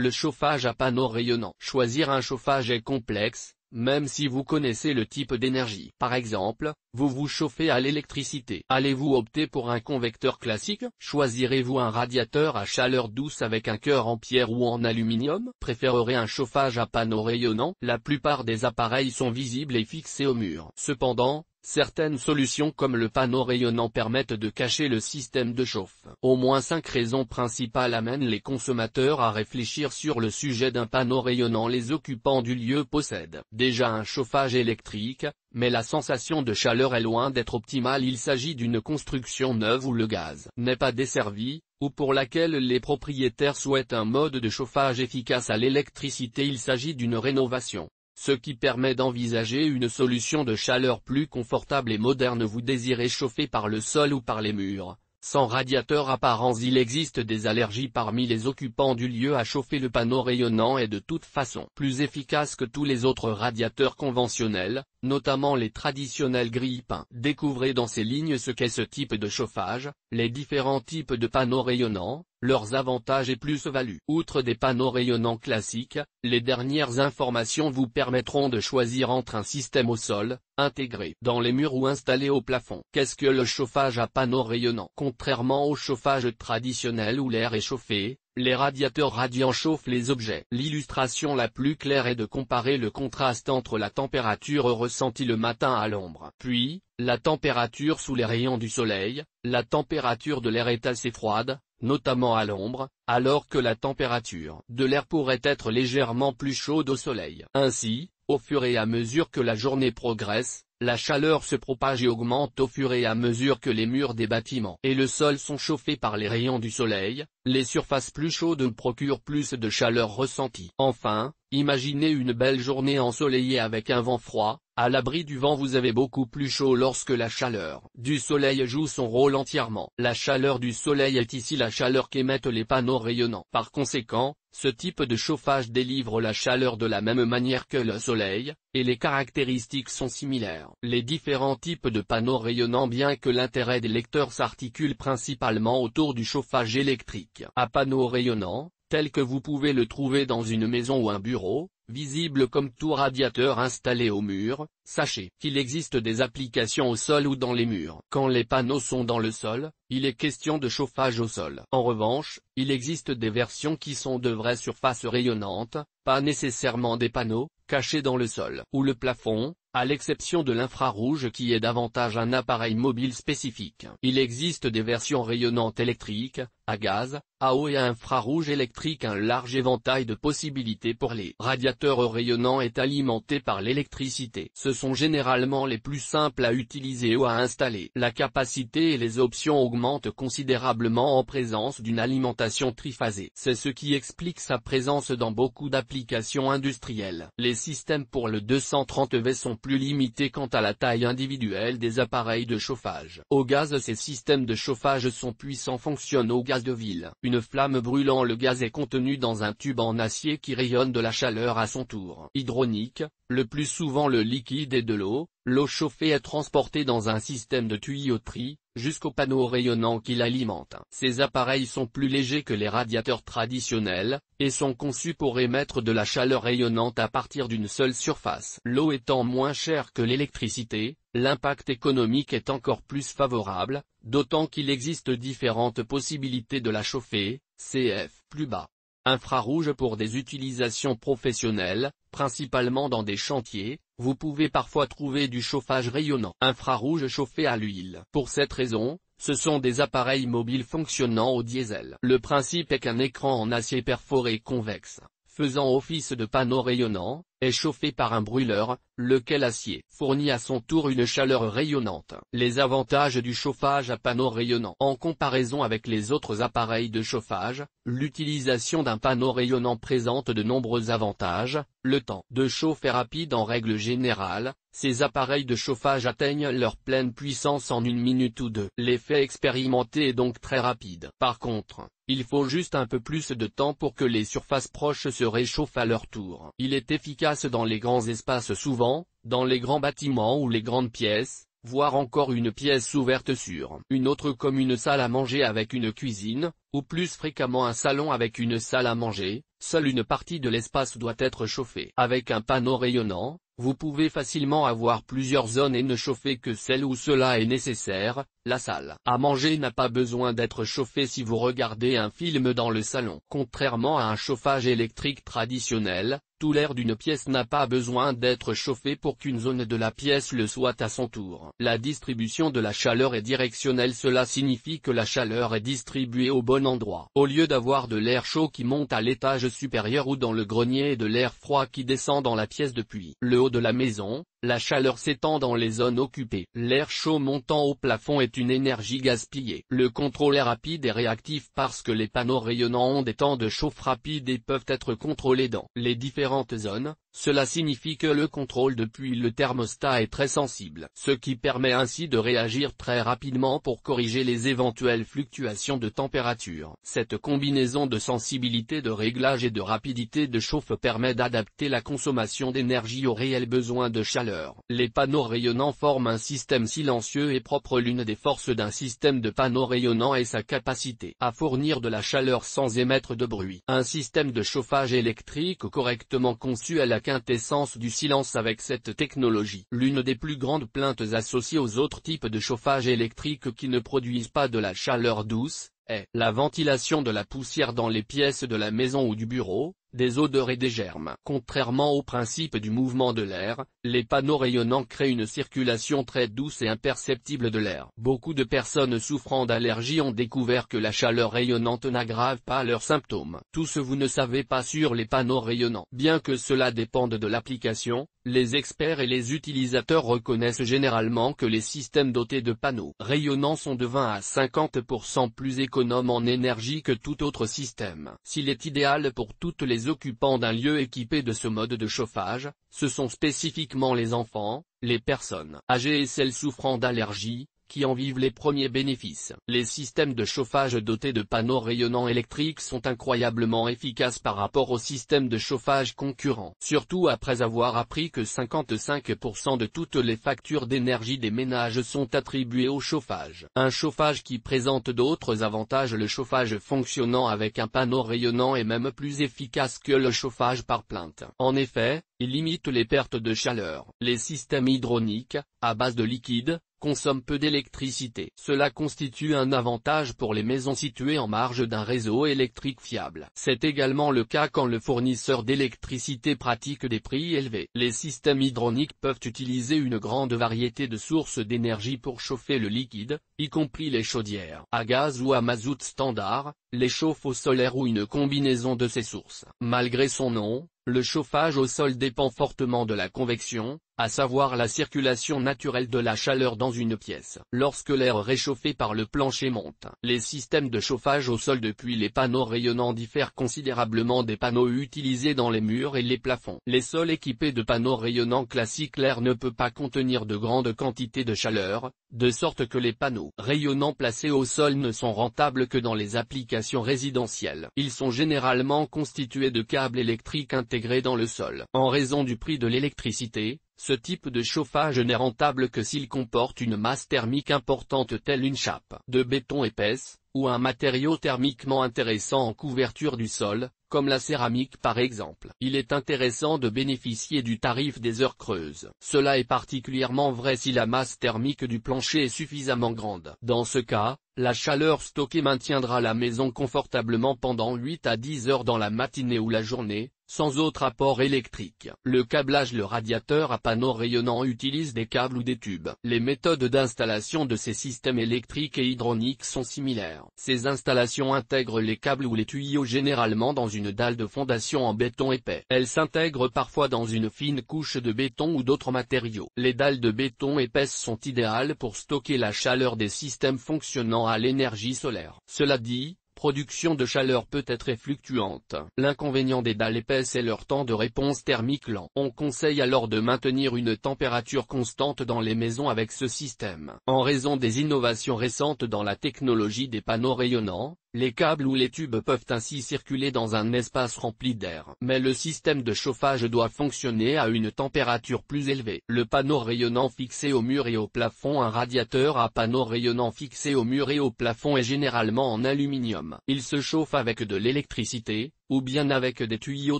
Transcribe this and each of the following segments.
Le chauffage à panneaux rayonnants. Choisir un chauffage est complexe, même si vous connaissez le type d'énergie. Par exemple, vous vous chauffez à l'électricité. Allez-vous opter pour un convecteur classique? Choisirez-vous un radiateur à chaleur douce avec un cœur en pierre ou en aluminium? Préférerez un chauffage à panneaux rayonnants? La plupart des appareils sont visibles et fixés au mur. Cependant, certaines solutions comme le panneau rayonnant permettent de cacher le système de chauffe. Au moins 5 raisons principales amènent les consommateurs à réfléchir sur le sujet d'un panneau rayonnant. Les occupants du lieu possèdent déjà un chauffage électrique, mais la sensation de chaleur est loin d'être optimale. Il s'agit d'une construction neuve où le gaz n'est pas desservi, ou pour laquelle les propriétaires souhaitent un mode de chauffage efficace à l'électricité. Il s'agit d'une rénovation, ce qui permet d'envisager une solution de chaleur plus confortable et moderne. Vous désirez chauffer par le sol ou par les murs, sans radiateur apparent. Il existe des allergies parmi les occupants du lieu à chauffer. Le panneau rayonnant est de toute façon plus efficace que tous les autres radiateurs conventionnels, notamment les traditionnels grille-pain. Découvrez dans ces lignes ce qu'est ce type de chauffage, les différents types de panneaux rayonnants, leurs avantages et plus-values. Outre des panneaux rayonnants classiques, les dernières informations vous permettront de choisir entre un système au sol, intégré dans les murs ou installé au plafond. Qu'est-ce que le chauffage à panneaux rayonnants? Contrairement au chauffage traditionnel où l'air est chauffé, les radiateurs radiants chauffent les objets. L'illustration la plus claire est de comparer le contraste entre la température ressentie le matin à l'ombre, puis, la température sous les rayons du soleil. La température de l'air est assez froide, notamment à l'ombre, alors que la température de l'air pourrait être légèrement plus chaude au soleil. Ainsi, au fur et à mesure que la journée progresse, la chaleur se propage et augmente au fur et à mesure que les murs des bâtiments et le sol sont chauffés par les rayons du soleil. Les surfaces plus chaudes procurent plus de chaleur ressentie. Enfin, imaginez une belle journée ensoleillée avec un vent froid. À l'abri du vent, vous avez beaucoup plus chaud lorsque la chaleur du soleil joue son rôle entièrement. La chaleur du soleil est ici la chaleur qu'émettent les panneaux rayonnants. Par conséquent, ce type de chauffage délivre la chaleur de la même manière que le soleil, et les caractéristiques sont similaires. Les différents types de panneaux rayonnants. Bien que l'intérêt des lecteurs s'articule principalement autour du chauffage électrique à panneaux rayonnants, tel que vous pouvez le trouver dans une maison ou un bureau, visible comme tout radiateur installé au mur, sachez qu'il existe des applications au sol ou dans les murs. Quand les panneaux sont dans le sol, il est question de chauffage au sol. En revanche, il existe des versions qui sont de vraies surfaces rayonnantes, pas nécessairement des panneaux, cachés dans le sol ou le plafond, à l'exception de l'infrarouge qui est davantage un appareil mobile spécifique. Il existe des versions rayonnantes électriques, à gaz, à eau et à infrarouge électrique. Un large éventail de possibilités pour les radiateurs rayonnants est alimenté par l'électricité. Ce sont généralement les plus simples à utiliser ou à installer. La capacité et les options augmentent considérablement en présence d'une alimentation triphasée. C'est ce qui explique sa présence dans beaucoup d'applications industrielles. Les systèmes pour le 230 V sont plus limités quant à la taille individuelle des appareils de chauffage. Au gaz, ces systèmes de chauffage sont puissants, fonctionnent au gaz de ville. Une flamme brûlant le gaz est contenu dans un tube en acier qui rayonne de la chaleur à son tour. Hydronique, le plus souvent le liquide est de l'eau. L'eau chauffée est transportée dans un système de tuyauterie, jusqu'au panneau rayonnant qui l'alimente. Ces appareils sont plus légers que les radiateurs traditionnels, et sont conçus pour émettre de la chaleur rayonnante à partir d'une seule surface. L'eau étant moins chère que l'électricité, l'impact économique est encore plus favorable, d'autant qu'il existe différentes possibilités de la chauffer, CF plus bas. Infrarouge pour des utilisations professionnelles, principalement dans des chantiers. Vous pouvez parfois trouver du chauffage rayonnant infrarouge chauffé à l'huile. Pour cette raison, ce sont des appareils mobiles fonctionnant au diesel. Le principe est qu'un écran en acier perforé convexe, faisant office de panneau rayonnant, est chauffé par un brûleur, lequel acier fournit à son tour une chaleur rayonnante. Les avantages du chauffage à panneau rayonnant. En comparaison avec les autres appareils de chauffage, l'utilisation d'un panneau rayonnant présente de nombreux avantages. Le temps de chauffe est rapide en règle générale. Ces appareils de chauffage atteignent leur pleine puissance en 1 minute ou 2. L'effet expérimenté est donc très rapide. Par contre, il faut juste un peu plus de temps pour que les surfaces proches se réchauffent à leur tour. Il est efficace dans les grands espaces, souvent, dans les grands bâtiments ou les grandes pièces, voire encore une pièce ouverte sur une autre comme une salle à manger avec une cuisine, ou plus fréquemment un salon avec une salle à manger. seule une partie de l'espace doit être chauffée. Avec un panneau rayonnant, vous pouvez facilement avoir plusieurs zones et ne chauffer que celle où cela est nécessaire. La salle à manger n'a pas besoin d'être chauffée si vous regardez un film dans le salon. Contrairement à un chauffage électrique traditionnel, tout l'air d'une pièce n'a pas besoin d'être chauffé pour qu'une zone de la pièce le soit à son tour. La distribution de la chaleur est directionnelle, cela signifie que la chaleur est distribuée au bon endroit. Au lieu d'avoir de l'air chaud qui monte à l'étage supérieur ou dans le grenier et de l'air froid qui descend dans la pièce depuis le haut de la maison, la chaleur s'étend dans les zones occupées. L'air chaud montant au plafond est une énergie gaspillée. Le contrôle est rapide et réactif parce que les panneaux rayonnants ont des temps de chauffe rapides et peuvent être contrôlés dans les différentes zones. Cela signifie que le contrôle depuis le thermostat est très sensible, ce qui permet ainsi de réagir très rapidement pour corriger les éventuelles fluctuations de température. Cette combinaison de sensibilité de réglage et de rapidité de chauffe permet d'adapter la consommation d'énergie aux réels besoins de chaleur. Les panneaux rayonnants forment un système silencieux et propre. L'une des forces d'un système de panneaux rayonnants est sa capacité à fournir de la chaleur sans émettre de bruit. Un système de chauffage électrique correctement conçu est la quintessence du silence. Avec cette technologie, l'une des plus grandes plaintes associées aux autres types de chauffage électrique qui ne produisent pas de la chaleur douce, est la ventilation de la poussière dans les pièces de la maison ou du bureau, des odeurs et des germes. Contrairement au principe du mouvement de l'air, les panneaux rayonnants créent une circulation très douce et imperceptible de l'air. Beaucoup de personnes souffrant d'allergies ont découvert que la chaleur rayonnante n'aggrave pas leurs symptômes. Tout ce que vous ne savez pas sur les panneaux rayonnants. Bien que cela dépende de l'application, les experts et les utilisateurs reconnaissent généralement que les systèmes dotés de panneaux rayonnants sont de 20 à 50% plus économes en énergie que tout autre système. S'il est idéal pour toutes les occupants d'un lieu équipé de ce mode de chauffage, ce sont spécifiquement les enfants, les personnes âgées et celles souffrant d'allergies, qui en vivent les premiers bénéfices. Les systèmes de chauffage dotés de panneaux rayonnants électriques sont incroyablement efficaces par rapport aux systèmes de chauffage concurrents. Surtout après avoir appris que 55% de toutes les factures d'énergie des ménages sont attribuées au chauffage. Un chauffage qui présente d'autres avantages. Le chauffage fonctionnant avec un panneau rayonnant est même plus efficace que le chauffage par plainte. En effet, il limite les pertes de chaleur. Les systèmes hydrauliques, à base de liquide, consomment peu d'électricité. Cela constitue un avantage pour les maisons situées en marge d'un réseau électrique fiable. C'est également le cas quand le fournisseur d'électricité pratique des prix élevés. Les systèmes hydrauliques peuvent utiliser une grande variété de sources d'énergie pour chauffer le liquide, y compris les chaudières à gaz ou à mazout standard, les chauffe-eau solaire ou une combinaison de ces sources. Malgré son nom, le chauffage au sol dépend fortement de la convection, à savoir la circulation naturelle de la chaleur dans une pièce. Lorsque l'air réchauffé par le plancher monte, les systèmes de chauffage au sol depuis les panneaux rayonnants diffèrent considérablement des panneaux utilisés dans les murs et les plafonds. Les sols équipés de panneaux rayonnants classiques, l'air ne peut pas contenir de grandes quantités de chaleur, de sorte que les panneaux rayonnants placés au sol ne sont rentables que dans les applications résidentielles. Ils sont généralement constitués de câbles électriques intégrés dans le sol. En raison du prix de l'électricité, ce type de chauffage n'est rentable que s'il comporte une masse thermique importante telle une chape de béton épaisse, ou un matériau thermiquement intéressant en couverture du sol, comme la céramique par exemple. Il est intéressant de bénéficier du tarif des heures creuses. Cela est particulièrement vrai si la masse thermique du plancher est suffisamment grande. Dans ce cas, la chaleur stockée maintiendra la maison confortablement pendant 8 à 10 heures dans la matinée ou la journée, sans autre apport électrique. Le câblage. Le radiateur à panneaux rayonnants utilise des câbles ou des tubes. Les méthodes d'installation de ces systèmes électriques et hydrauliques sont similaires. Ces installations intègrent les câbles ou les tuyaux généralement dans une dalle de fondation en béton épais. Elles s'intègrent parfois dans une fine couche de béton ou d'autres matériaux. Les dalles de béton épaisses sont idéales pour stocker la chaleur des systèmes fonctionnant à l'énergie solaire. Cela dit, production de chaleur peut être fluctuante. L'inconvénient des dalles épaisses est leur temps de réponse thermique lent. On conseille alors de maintenir une température constante dans les maisons avec ce système. En raison des innovations récentes dans la technologie des panneaux rayonnants, les câbles ou les tubes peuvent ainsi circuler dans un espace rempli d'air. Mais le système de chauffage doit fonctionner à une température plus élevée. Le panneau rayonnant fixé au mur et au plafond. Un radiateur à panneau rayonnant fixé au mur et au plafond est généralement en aluminium. Il se chauffe avec de l'électricité, ou bien avec des tuyaux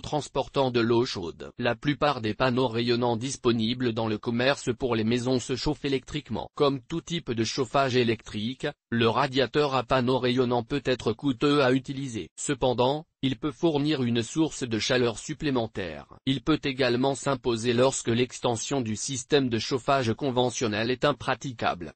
transportant de l'eau chaude. La plupart des panneaux rayonnants disponibles dans le commerce pour les maisons se chauffent électriquement. Comme tout type de chauffage électrique, le radiateur à panneaux rayonnants peut être coûteux à utiliser. Cependant, il peut fournir une source de chaleur supplémentaire. Il peut également s'imposer lorsque l'extension du système de chauffage conventionnel est impraticable.